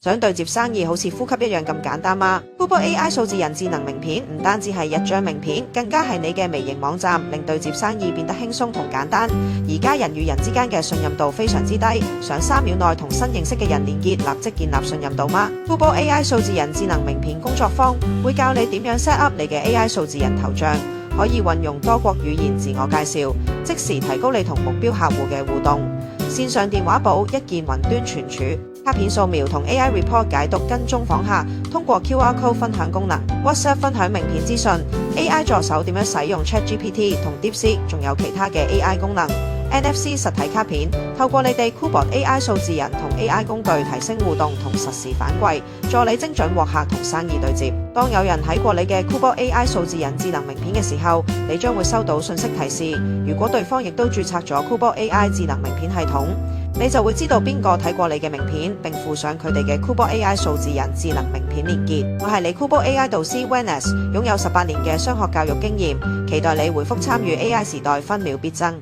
想對接生意好似呼吸一樣咁簡單嗎？ Kubo AI 數字人智能名片唔單止係日帳名片，更加係你嘅微型網站，令對接生意變得輕鬆同簡單。而家人與人之間嘅信任度非常之低，想3秒內同新認識嘅人連結，立即建立信任度嗎？ Kubo AI 數字人智能名片工作坊會教你點樣 set up 你嘅 AI 數字人頭像，可以運用多國語言自我介紹，即時提高你同目標客戶嘅互動。線上電話簿一鍵雲端存儲，卡片掃描同 AI report 解讀跟蹤訪客，通過 QR code 分享功能 ，WhatsApp 分享名片資訊 ，AI 助手點樣使用 ChatGPT 同 DeepSeek， 仲有其他嘅 AI 功能。NFC 實體卡片，透過你哋 Kubo AI 數字人同 AI 工具提升互動同實時反饋，助你精準獲客同生意對接。當有人睇過你嘅 Kubo AI 數字人智能名片嘅時候，你將會收到信息提示。如果對方亦都註冊咗 Kubo AI 智能名片系統，你就會知道邊個睇過你嘅名片，並附上佢哋嘅 Kubo AI 數字人智能名片連結。我係你 Kubo AI 導師 Wennis， 擁有18年嘅商學教育經驗，期待你回覆參與 AI 時代分秒必爭。